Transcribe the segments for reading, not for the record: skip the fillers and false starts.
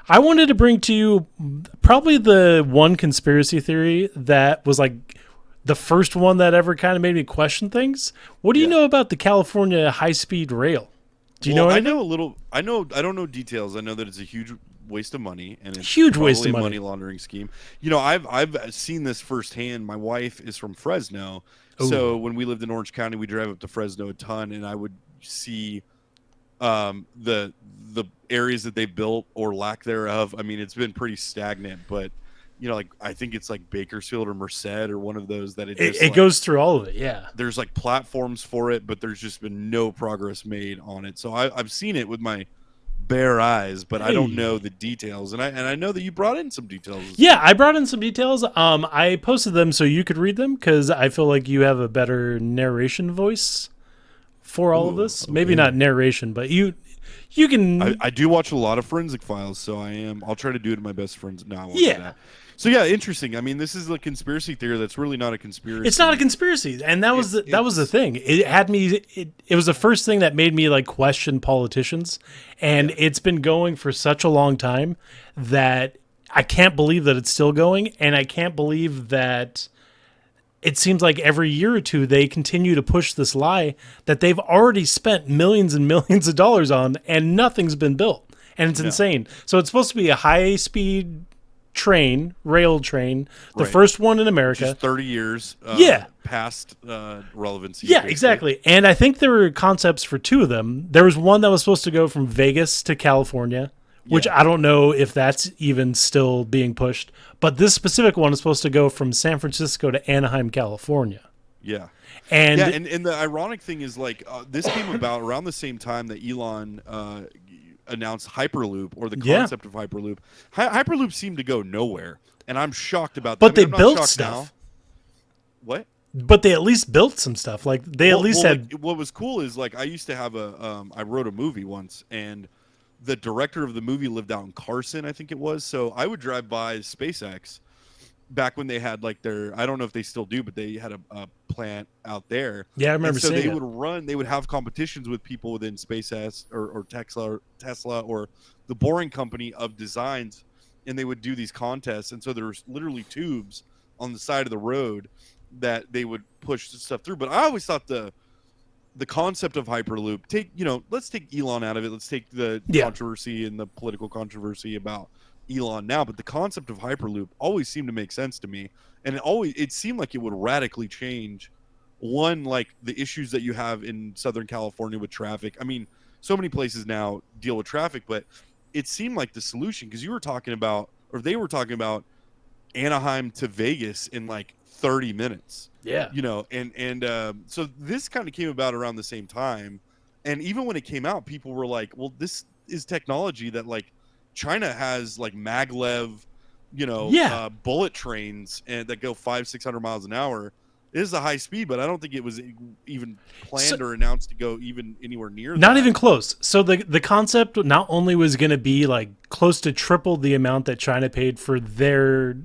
I wanted to bring to you probably the one conspiracy theory that was like the first one that ever kind of made me question things. What do you Yeah. know about the California high-speed rail? Do you Well, know I anything? know a little. I know. I don't know details. I know that it's a huge waste of money and it's Huge waste probably of a money. money laundering scheme. I've seen this firsthand. My wife is from Fresno, Oh, so when we lived in Orange County, we drive up to Fresno a ton, and I would see the areas that they built or lack thereof. I mean, it's been pretty stagnant, but like I think it's like Bakersfield or Merced or one of those that it just it like goes through all of it. Yeah. there's like platforms for it, but there's just been no progress made on it. So I've seen it with my bare eyes, but I don't know Hey. the details. And I know that you brought in some details. Yeah, I brought in some details. I posted them so you could read them because I feel like you have a better narration voice for all of Ooh, this. Maybe not okay. narration, but you I, can. I do watch a lot of forensic files, so I'll try to do it to my best friends. No, I won't do Yeah, that. So yeah, interesting. I mean, this is a conspiracy theory that's really not a it's not a conspiracy. conspiracy, and that was that was the It's thing. It had me. It was the first thing that made me like question politicians, and yeah, it's been going for such a long time that I can't believe that it's still going, and I can't believe that it seems like every year or two they continue to push this lie that they've already spent millions and millions of dollars on, and nothing's been built, and it's no, insane. So it's supposed to be a high speed rail train, the right. first one in Just America. 30 years Yeah. past relevancy, Yeah, basically. exactly. And I think there were concepts for two of them. There was one that was supposed to go from Vegas to California, which Yeah, I don't know if that's even still being pushed. But this specific one is supposed to go from San Francisco to Anaheim, California. yeah. Yeah, And and the ironic thing is like this came about around the same time that Elon announced Hyperloop or the yeah, concept of Hyperloop. Hyperloop seemed to go nowhere, and I'm shocked about that. I but mean, they I'm not built shocked now. stuff. What? But they at least built some stuff. Like they at least Well, like had. what was cool is like I used to have I wrote a movie once, and the director of the movie lived out in Carson, I think it was. So I would drive by SpaceX back when they had like their, I don't know if they still do, but they had a plant out there. Yeah, I And remember so seeing they it. would they would have competitions with people within SpaceX or Tesla or the Boring Company of designs. And they would do these contests. And so there was literally tubes on the side of the road that they would push stuff through. But I always thought the concept of Hyperloop, let's take Elon out of it. Let's take the Yeah. controversy and the political controversy about Elon now, but the concept of Hyperloop always seemed to make sense to me. And it seemed like it would radically change one, like the issues that you have in Southern California with traffic. I mean, so many places now deal with traffic, but it seemed like the solution, because you were talking about, or they were talking about Anaheim to Vegas in like 30 minutes, Yeah. so this kind of came about around the same time. And even when it came out, people were like, well, this is technology that like China has, like maglev, Yeah. bullet trains and that go 500-600 miles an hour. It is a high speed, but I don't think it was even So, planned or announced to go even anywhere near not that. even close. So the concept not only was going to be like close to triple the amount that China paid for their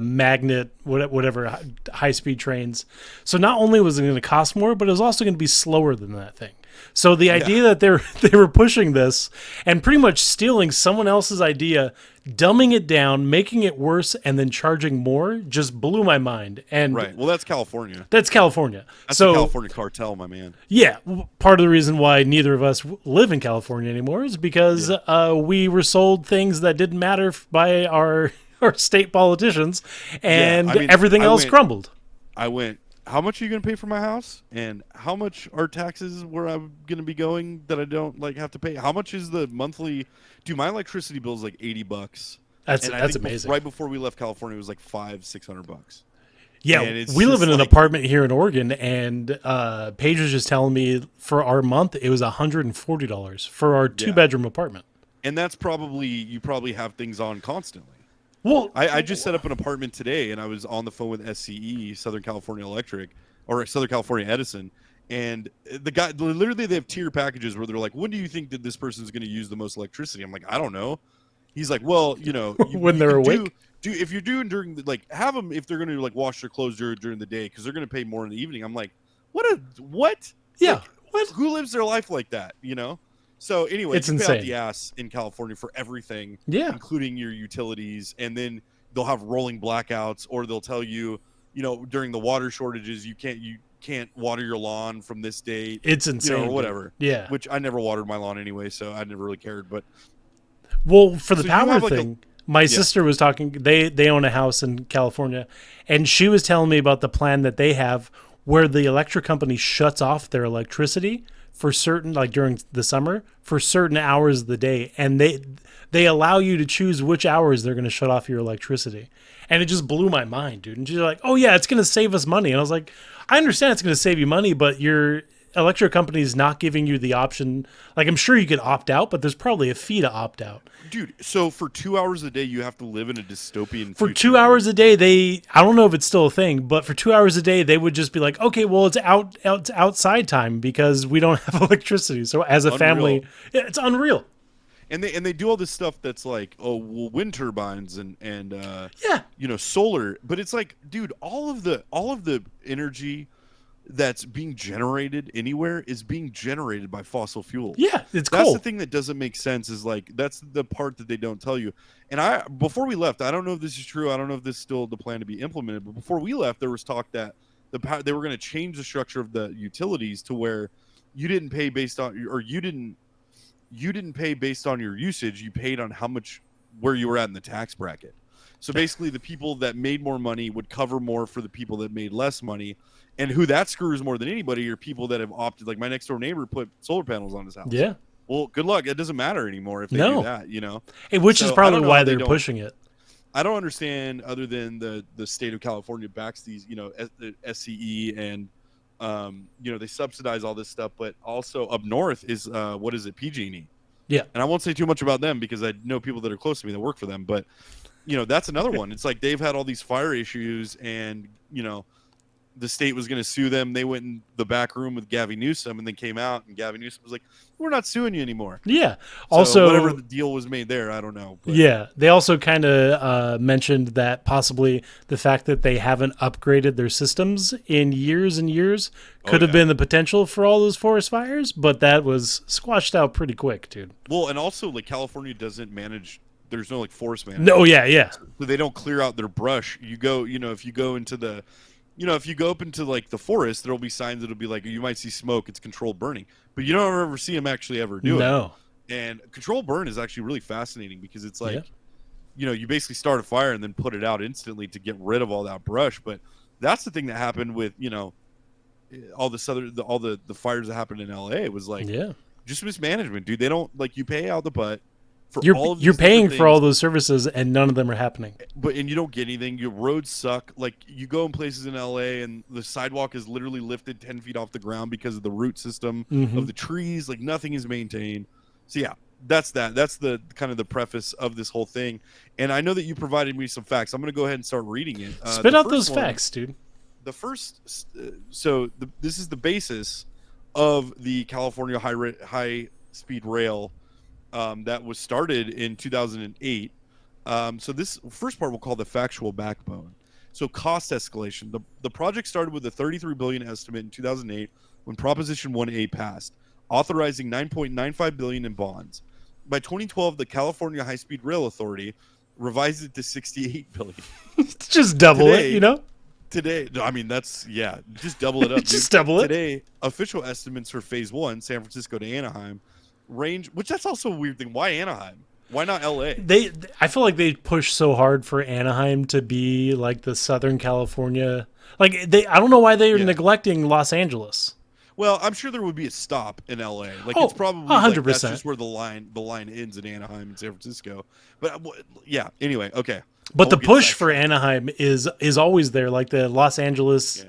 magnet whatever high speed trains. So not only was it going to cost more, but it was also going to be slower than that thing. So the Yeah, idea that they were pushing this and pretty much stealing someone else's idea, dumbing it down, making it worse, and then charging more just blew my mind. right. And Well, that's California. that's California. That's the So California cartel, my man. yeah, part of the reason why neither of us live in California anymore is because Yeah, we were sold things that didn't matter by our our state politicians, yeah. and I mean, everything else crumbled. I went, how much are you going to pay for my house? And how much are taxes where I'm going to be going that I don't like have to pay? How much is the monthly? Dude, my electricity bill is like $80. And I That's think amazing. right before we left California, it was like 500-600 bucks. Yeah, And it's we live in just an like, apartment here in Oregon, and Paige was just telling me for our month it was $140 for our two yeah. bedroom apartment. And that's probably, you probably have things on constantly. Well, I just set up an apartment today, and I was on the phone with SCE, Southern California Electric, or Southern California Edison, and the guy, literally, they have tier packages where they're like, "When do you think that this person's going to use the most electricity?" I'm like, "I don't know." He's like, "Well, when you they're can awake, do if you're doing during the, like, have them if they're going to like wash their clothes during the day because they're going to pay more in the evening." I'm like, what? yeah. Like, What? who lives their life like that? So anyway, It's you pay out insane. the ass in California for everything, Yeah. including your utilities, and then they'll have rolling blackouts, or they'll tell you, during the water shortages, you can't water your lawn from this date, It's or insane, dude. whatever. Yeah. Which I never watered my lawn anyway, so I never really cared. But Well, for the so you power have like a thing, my yeah. sister was talking. They own a house in California, and she was telling me about the plan that they have, where the electric company shuts off their electricity for certain, like during the summer, for certain hours of the day, and they allow you to choose which hours they're going to shut off your electricity. And it just blew my mind, dude. And she's like, "Oh yeah, it's going to save us money." And I was like, "I understand it's going to save you money, but your electric company is not giving you the option. Like, I'm sure you could opt out, but there's probably a fee to opt out." Dude, so for 2 hours a day, you have to live in a dystopian For future, 2 hours a day, I don't know if it's still a thing, but for 2 hours a day, they would just be like, "Okay, well, it's outside time because we don't have electricity." So as a family, Unreal. yeah, it's unreal. And they do all this stuff that's like, oh well, wind turbines and Yeah. solar, but it's like, dude, all of the energy that's being generated anywhere is being generated by fossil fuels. Yeah, it's That's cool. the thing that doesn't make sense, is like, that's the part that they don't tell you. And I, before we left, I don't know if this is true, I don't know if this is still the plan to be implemented, but before we left, there was talk that they were going to change the structure of the utilities to where you didn't pay based on, or you didn't pay based on your usage, you paid on how much, where you were at in the tax bracket. So basically the people that made more money would cover more for the people that made less money. And who that screws more than anybody are people that have opted, like my next door neighbor put solar panels on his house. Yeah. Well, good luck. It doesn't matter anymore if they No. do that. Which is So I probably don't know why how they they're don't- pushing it. I don't understand, other than the state of California backs these, the SCE, and they subsidize all this stuff, but also up north is what is it, PG&E. Yeah. And I won't say too much about them because I know people that are close to me that work for them, but that's another one. It's like they've had all these fire issues, and the state was going to sue them. They went in the back room with Gavin Newsom, and then came out, and Gavin Newsom was like, "We're not suing you anymore." Yeah. So Also, whatever the deal was made there, I don't know. But yeah, they also kind of mentioned that possibly the fact that they haven't upgraded their systems in years and years could have been the potential for all those forest fires, but that was squashed out pretty quick, dude. Well, and also, like, California doesn't manage. There's no like forest management. No, yeah. So they don't clear out their brush. You go, if you go into the, if you go up into like the forest, there'll be signs that'll be like, you might see smoke, it's controlled burning, but you don't ever see them actually ever do it. No. And controlled burn is actually really fascinating because it's like, you basically start a fire and then put it out instantly to get rid of all that brush. But that's the thing that happened with, all the fires that happened in LA. It was like, just mismanagement, dude. They don't, like, you pay out the butt. You're paying for all those services and none of them are happening. And you don't get anything. Your roads suck. Like, you go in places in LA and the sidewalk is literally lifted 10 feet off the ground because of the root system of the trees. Like, nothing is maintained. So yeah, that's the kind of the preface of this whole thing. And I know that you provided me some facts. I'm going to go ahead and start reading it. Spit out those facts, dude. The first, this is the basis of the California high speed rail that was started in 2008. So this first part we'll call the factual backbone. So cost escalation. The project started with a $33 billion estimate in 2008 when Proposition 1A passed, authorizing $9.95 billion in bonds. By 2012, the California High Speed Rail Authority revised it to $68 billion. Just double it. Today, I mean, just double it up. Just double it. Today, official estimates for Phase 1, San Francisco to Anaheim, range, which that's also a weird thing. Why Anaheim? Why not LA? I feel like they push so hard for Anaheim to be like the Southern California. Like, I don't know why they are neglecting Los Angeles. Well, I'm sure there would be a stop in LA. Like, it's probably 100%. Like, that's just where the line ends in Anaheim and San Francisco. But yeah, anyway, okay. But the push for Anaheim is always there, like the Los Angeles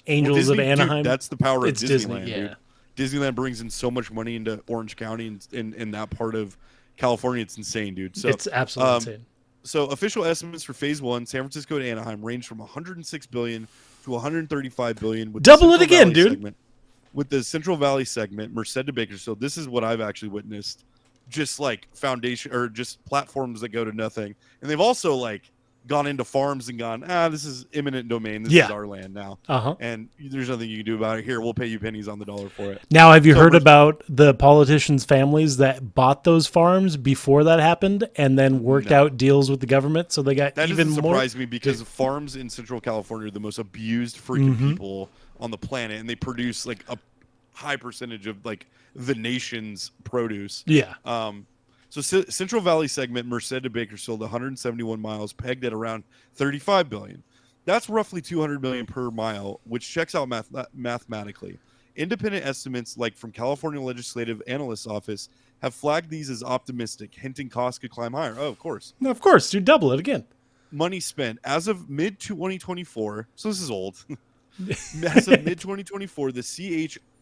Angels Disney, of Anaheim. Dude, that's the power of Disney, Disneyland, dude. Disneyland brings in so much money into Orange County and in that part of California. It's insane, dude. So it's absolutely insane. So official estimates for Phase 1, San Francisco to Anaheim, range from $106 billion to $135 billion. With double it again, dude. With the Central Valley segment, Merced to Bakersfield, this is what I've actually witnessed. Just like foundation or just platforms that go to nothing. And they've also like gone into farms and gone, this is eminent domain. This Yeah. is our land now. Uh-huh. And there's nothing you can do about it. Here, we'll pay you pennies on the dollar for it. Now, have you So heard much- about the politicians' families that bought those farms before that happened and then worked No. out deals with the government so they got That even doesn't more? surprise me because farms in Central California are the most abused freaking people on the planet, and they produce like a high percentage of like the nation's produce. Yeah. So Central Valley segment, Merced to Bakersfield, 171 miles, pegged at around 35 billion. That's roughly 200 million per mile, which checks out mathematically. Independent estimates, like from California Legislative Analyst's Office, have flagged these as optimistic, hinting costs could climb higher. Oh, of course. Of course, you double it again. Money spent as of mid 2024. So this is old. As of mid 2024, the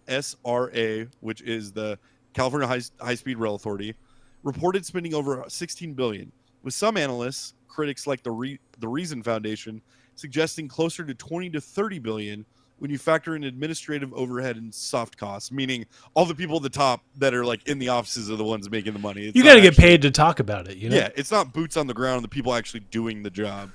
CHSRA, which is the California High Speed Rail Authority, reported spending over 16 billion, with some analysts, critics like the Reason Foundation, suggesting closer to 20 to 30 billion when you factor in administrative overhead and soft costs, meaning all the people at the top that are like in the offices are the ones making the money. It's You not got to get actually- paid to talk about it, you know? Yeah, it's not boots on the ground, the people actually doing the job.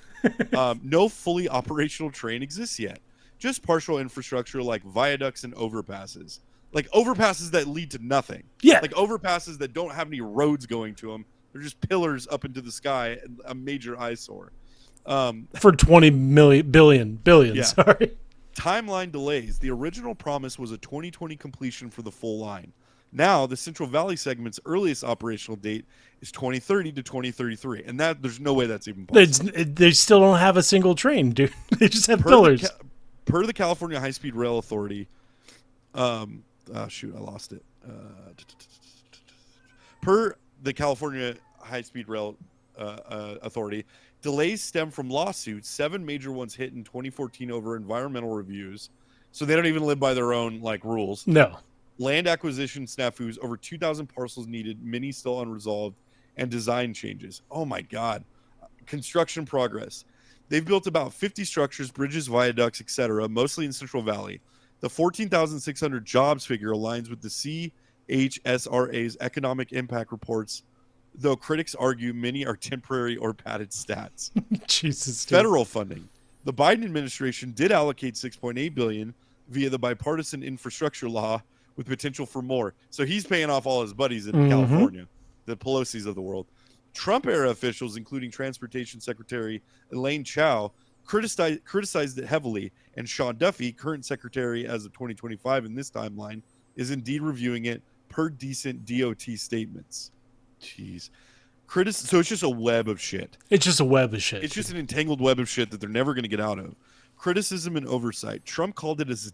No fully operational train exists yet. Just partial infrastructure like viaducts and overpasses. Like overpasses that lead to nothing. Yeah. Like overpasses that don't have any roads going to them. They're just pillars up into the sky, and a major eyesore. For 20 billion, Yeah. sorry. Timeline delays. The original promise was a 2020 completion for the full line. Now, the Central Valley segment's earliest operational date is 2030 to 2033, and that there's no way that's even possible. They still don't have a single train, dude. They just have pillars. Per the California High Speed Rail Authority, I lost it. Per the California High Speed Rail Authority, delays stem from lawsuits. 7 major ones hit in 2014 over environmental reviews, so they don't even live by their own like rules. No. Land acquisition snafus, over 2,000 parcels needed, many still unresolved, and design changes. Oh my God. Construction progress. They've built about 50 structures, bridges, viaducts, etc., mostly in Central Valley. The 14,600 jobs figure aligns with the CHSRA's economic impact reports, though critics argue many are temporary or padded stats. Jesus. Dude. Federal funding. The Biden administration did allocate $6.8 billion via the bipartisan infrastructure law, with potential for more. So he's paying off all his buddies in California, the Pelosi's of the world. Trump-era officials, including Transportation Secretary Elaine Chao, criticized it heavily, and Sean Duffy, current secretary as of 2025 in this timeline, is indeed reviewing it per decent DOT statements. Jeez. So it's just a web of shit. It's just a web of shit. It's just an entangled web of shit that they're never going to get out of. Criticism and oversight. Trump called it as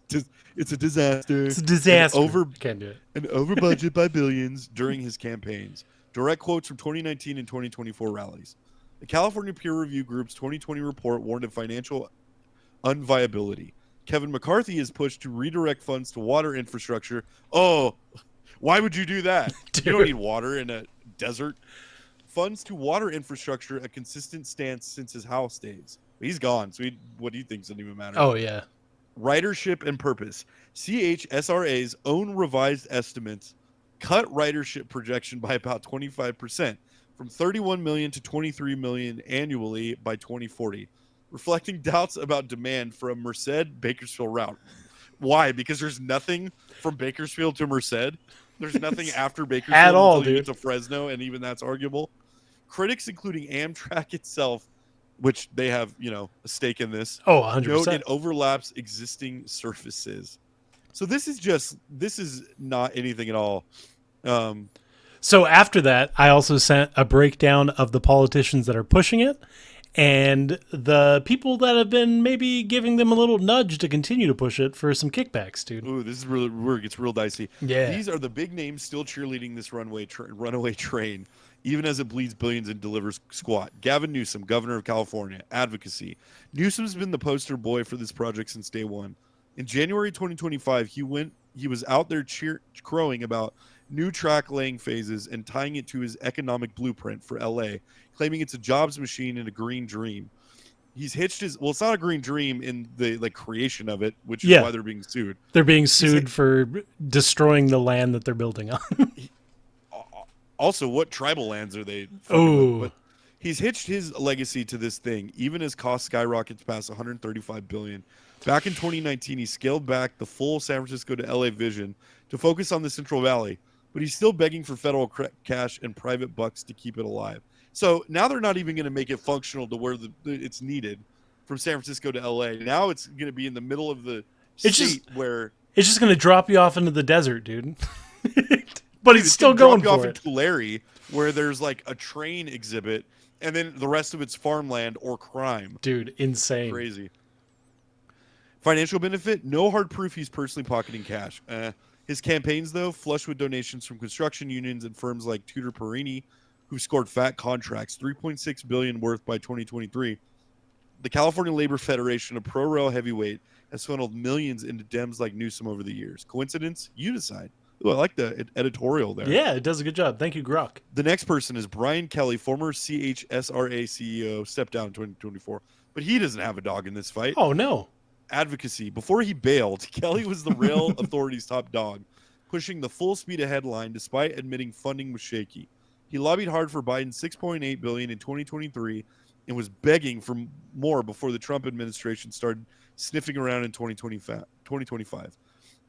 it's a disaster. It's a disaster. Can't do it. And over budget by billions during his campaigns. Direct quotes from 2019 and 2024 rallies. The California peer review group's 2020 report warned of financial unviability. Kevin McCarthy is pushed to redirect funds to water infrastructure. Oh, why would you do that? You don't need water in a desert. Funds to water infrastructure, a consistent stance since his House days. He's gone, so what do you think doesn't even matter? Oh, yeah. Ridership and purpose. CHSRA's own revised estimates cut ridership projection by about 25%, from 31 million to 23 million annually by 2040, reflecting doubts about demand for a Merced-Bakersfield route. Why? Because there's nothing from Bakersfield to Merced. There's nothing after Bakersfield At all, until you dude. get to Fresno, and even that's arguable. Critics, including Amtrak itself, which they have, a stake in this. Oh, 100%. Note it overlaps existing surfaces. So this is not anything at all. So after that, I also sent a breakdown of the politicians that are pushing it and the people that have been maybe giving them a little nudge to continue to push it for some kickbacks, dude. Ooh, this is really where it gets real dicey. Yeah. These are the big names still cheerleading this runaway train, even as it bleeds billions and delivers squat. Gavin Newsom, governor of California, advocacy. Newsom's been the poster boy for this project since day one. In January 2025, he was out there crowing about new track laying phases and tying it to his economic blueprint for LA, claiming it's a jobs machine and a green dream. He's hitched his, well, it's not a green dream in the creation of it, which is why they're being sued. They're being sued for destroying the land that they're building on. Also, what tribal lands are they? Oh, with? But He's hitched his legacy to this thing, even as cost skyrockets past 135 billion. Back in 2019, he scaled back the full San Francisco to LA vision to focus on the Central Valley, but he's still begging for federal cash and private bucks to keep it alive. So now they're not even going to make it functional to where it's needed from San Francisco to LA. Now it's going to be in the middle of the state where it's just going to drop you off into the desert, dude. But he's still going for it. Off in Tulare, where there's like a train exhibit, and then the rest of it's farmland or crime. Dude, insane. Crazy. Financial benefit, no hard proof he's personally pocketing cash. His campaigns, though, flush with donations from construction unions and firms like Tudor Perini, who scored fat contracts, $3.6 billion worth by 2023. The California Labor Federation, a pro-rail heavyweight, has funneled millions into Dems like Newsom over the years. Coincidence? You decide. Ooh, I like the editorial there. Yeah, it does a good job. Thank you, Grok. The next person is Brian Kelly, former CHSRA CEO, stepped down in 2024. But he doesn't have a dog in this fight. Oh, no. Advocacy. Before he bailed, Kelly was the rail authority's top dog, pushing the full speed ahead line despite admitting funding was shaky. He lobbied hard for Biden's $6.8 billion in 2023 and was begging for more before the Trump administration started sniffing around in 2025.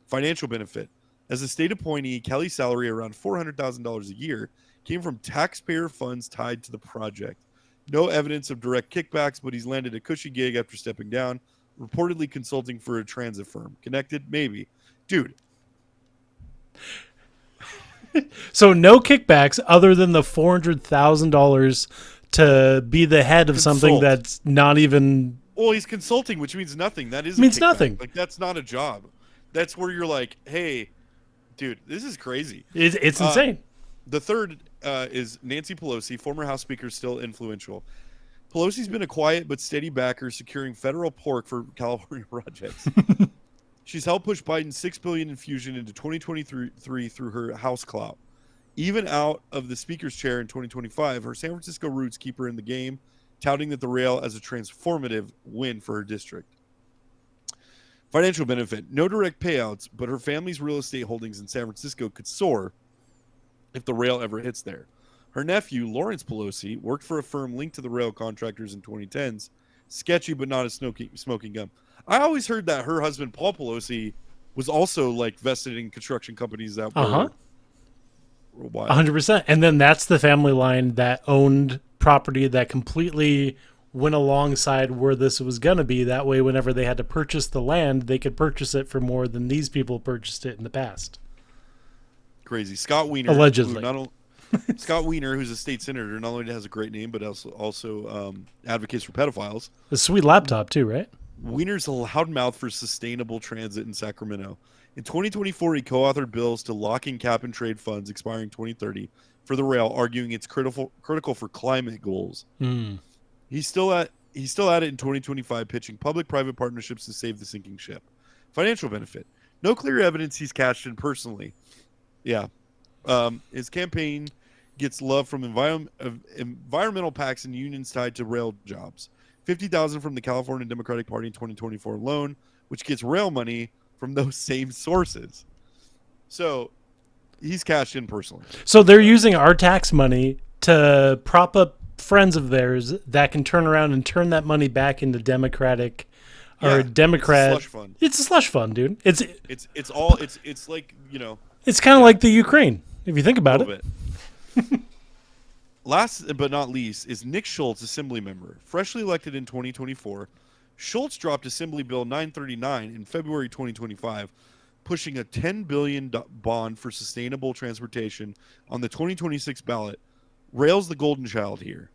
Financial benefit. As a state appointee, Kelly's salary, around $400,000 a year, came from taxpayer funds tied to the project. No evidence of direct kickbacks, but he's landed a cushy gig after stepping down, reportedly consulting for a transit firm. Connected? Maybe. Dude. So no kickbacks other than the $400,000 to be the head of something that's not even... Well, he's consulting, which means nothing. That is means nothing. Like, that's not a job. That's where you're like, hey... Dude, this is crazy. It's insane. The third is Nancy Pelosi, former House Speaker, still influential. Pelosi's been a quiet but steady backer, securing federal pork for California projects. She's helped push Biden's $6 billion infusion into 2023 through her House clout. Even out of the Speaker's chair in 2025, her San Francisco roots keep her in the game, touting that the rail as a transformative win for her district. Financial benefit, no direct payouts, but her family's real estate holdings in San Francisco could soar if the rail ever hits there. Her nephew, Lawrence Pelosi, worked for a firm linked to the rail contractors in 2010s. Sketchy, but not a smoking gun. I always heard that her husband, Paul Pelosi, was also like vested in construction companies that were wild. 100%. And then that's the family line that owned property that completely went alongside where this was going to be. That way, whenever they had to purchase the land, they could purchase it for more than these people purchased it in the past. Crazy. Scott Wiener. Allegedly. Scott Wiener, who's a state senator, not only has a great name, but also advocates for pedophiles. A sweet laptop, too, right? Wiener's a loudmouth for sustainable transit in Sacramento. In 2024, he co-authored bills to lock in cap and trade funds expiring 2030 for the rail, arguing it's critical for climate goals. He's still at it in 2025, pitching public-private partnerships to save the sinking ship. Financial benefit. No clear evidence he's cashed in personally. Yeah. His campaign gets love from environmental PACs and unions tied to rail jobs. $50,000 from the California Democratic Party in 2024 alone, which gets rail money from those same sources. So he's cashed in personally. So they're using our tax money to prop up friends of theirs that can turn around and turn that money back into Democratic or Democrat. It's a slush fund. It's a slush fund, dude. It's like, you know. It's kind of like the Ukraine, if you think about it. Last but not least is Nick Schultz, Assembly member. Freshly elected in 2024, Schultz dropped Assembly Bill 939 in February 2025, pushing a $10 billion bond for sustainable transportation on the 2026 ballot. Rail's the golden child here.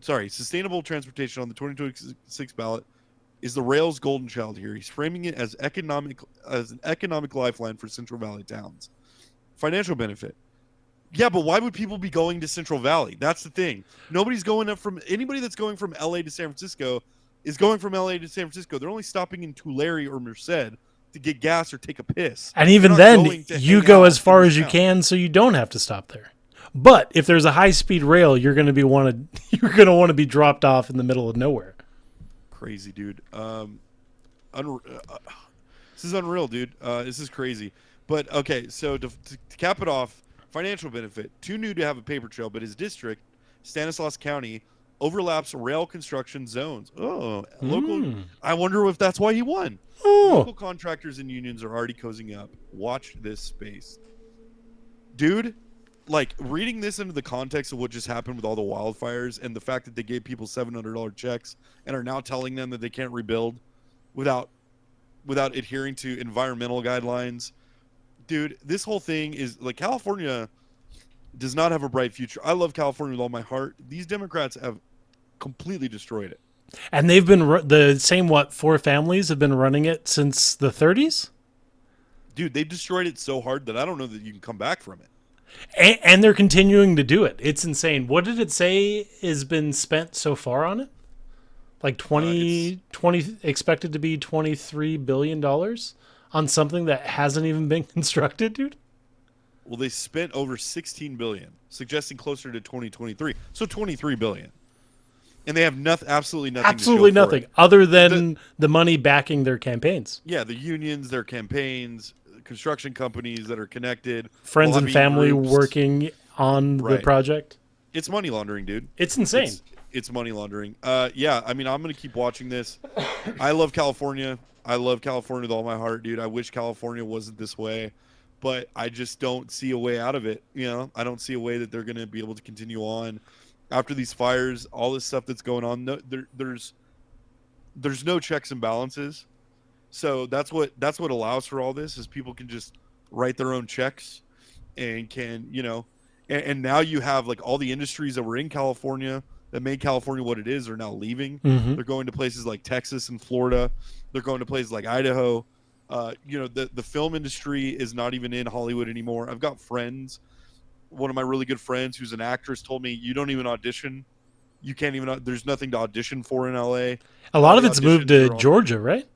Sorry, sustainable transportation on the 2026 ballot is the rail's golden child here. He's framing it as an economic lifeline for Central Valley towns. Financial benefit. Yeah, but why would people be going to Central Valley? That's the thing. Nobody's going up from anybody that's going from LA to San Francisco is going from LA to San Francisco. They're only stopping in Tulare or Merced to get gas or take a piss. And even then, you go as far as you can so you don't have to stop there. But if there's a high-speed rail, you're going to want to be dropped off in the middle of nowhere. Crazy, dude. This is unreal, dude. This is crazy. But okay, so to cap it off, financial benefit. Too new to have a paper trail, but his district, Stanislaus County, overlaps rail construction zones. Oh, local. Hmm. I wonder if that's why he won. Oh, Local contractors and unions are already cozying up. Watch this space. Dude, like reading this into the context of what just happened with all the wildfires and the fact that they gave people $700 checks and are now telling them that they can't rebuild without adhering to environmental guidelines. Dude, this whole thing is like California does not have a bright future. I love California with all my heart. These Democrats have completely destroyed it. and they've been the same. What, four families have been running it since the 30s, Dude, they destroyed it so hard that I don't know that you can come back from it. and they're continuing to do it. It's insane. What did it say has been spent so far on it? Like 20 expected to be $23 billion on something that hasn't even been constructed, dude. Well, they spent over 16 billion, suggesting closer to 2023. So 23 billion. And they have absolutely nothing Absolutely to show nothing for it. other than the money backing their campaigns. Yeah, the unions, their campaigns, construction companies that are connected, Friends and lobbying family groups. working on the Right. project. It's money laundering, dude. It's insane. It's money laundering. Yeah, I mean, I'm going to keep watching this. I love California. I love California with all my heart, dude. I wish California wasn't this way, but I just don't see a way out of it. You know, I don't see a way that they're going to be able to continue on after these fires, all this stuff that's going on. No, there's no checks and balances. So that's what allows for all this is people can just write their own checks and can, you know, and now you have like all the industries that were in California that made California what it is are now leaving. Mhm. They're going to places like Texas and Florida. They're going to places like Idaho. You know, the film industry is not even in Hollywood anymore. I've got friends. One of my really good friends who's an actress told me, you don't even audition. You can't even, there's nothing to audition for in LA. A lot of The it's moved auditions to are Georgia, right?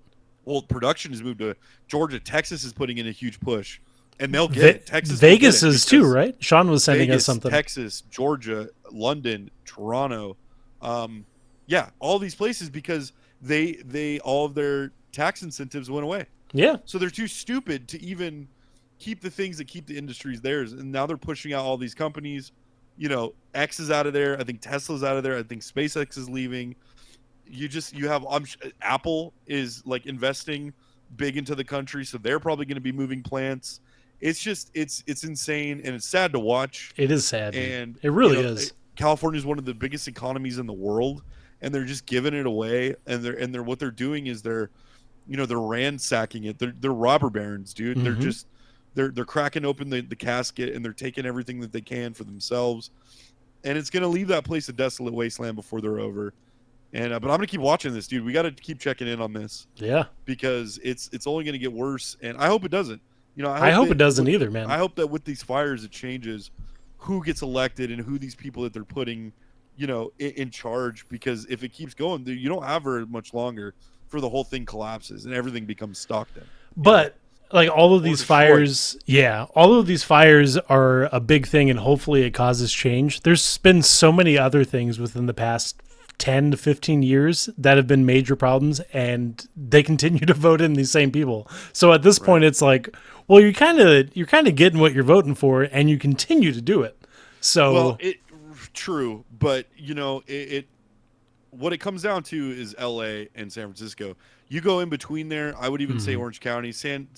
Well, production has moved to Georgia. Texas is putting in a huge push. And they'll get it. Texas will Vegas get it is too, because right? Sean was sending Vegas, us something. Texas, Georgia, London, Toronto. Yeah, all these places because they all of their tax incentives went away. Yeah. So they're too stupid to even keep the things that keep the industries theirs. And now they're pushing out all these companies. You know, X is out of there. I think Tesla's out of there. I think SpaceX is leaving. You have Apple is like investing big into the country, so they're probably going to be moving plants. It's just it's insane and it's sad to watch. It is sad. And it really is. California is one of the biggest economies in the world, and they're just giving it away. And they're what they're doing is they're ransacking it. They're robber barons, dude. Mm-hmm. They're just they're casking open the casket and they're taking everything that they can for themselves. And it's gonna leave that place a desolate wasteland before they're over. And but I'm gonna keep watching this, dude. We got to keep checking in on this. Yeah, because it's only gonna get worse, and I hope it doesn't. You know, I hope it doesn't either, man. I hope that with these fires, it changes who gets elected and who these people that they're putting, you know, in charge. Because if it keeps going, you don't have very much longer for the whole thing collapses and everything becomes Stockton. But like all of these fires, all of these fires are a big thing, and hopefully it causes change. There's been so many other things within the past 10 to 15 years that have been major problems, and they continue to vote in these same people. So at this point, it's like, well, you're kind of getting what you're voting for, and you continue to do it. So true, but you know, what it comes down to is LA and San Francisco. You go in between there, I would even say Orange County. San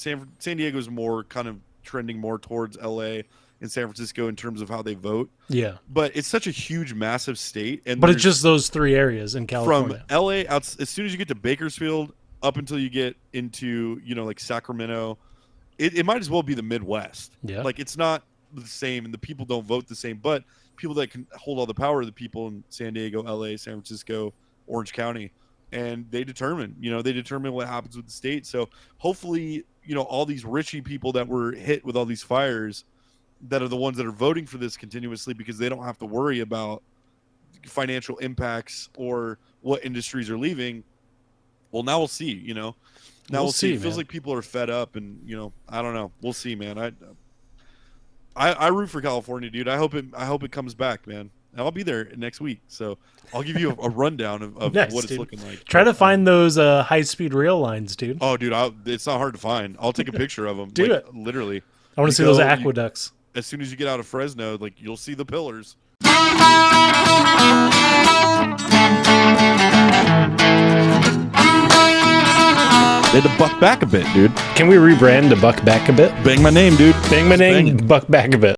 Diego is more kind of trending more towards LA and San Francisco in terms of how they vote. Yeah. But it's such a huge, massive state. But it's just those three areas in California. From LA, as soon as you get to Bakersfield, up until you get into, you know, like Sacramento, it might as well be the Midwest. Yeah. Like, it's not the same, and the people don't vote the same, but people that can hold all the power are the people in San Diego, LA, San Francisco, Orange County. And they determine what happens with the state. So hopefully, you know, all these richy people that were hit with all these fires that are the ones that are voting for this continuously because they don't have to worry about financial impacts or what industries are leaving. Well, now we'll see, you know. Now we'll see. It feels like people are fed up, and, you know, I don't know. We'll see, man. I root for California, dude. I hope it comes back, man. And I'll be there next week, so I'll give you a rundown of what it's looking like. Try to find those high-speed rail lines, dude. Oh, dude, it's not hard to find. I'll take a picture of them. Do it. Literally. I want to see those aqueducts. As soon as you get out of Fresno, like, you'll see the pillars. They had to buck back a bit, dude. Can we rebrand to Buck Back a Bit? Bang my name, dude. Bang my name, Bang it. Buck Back a Bit.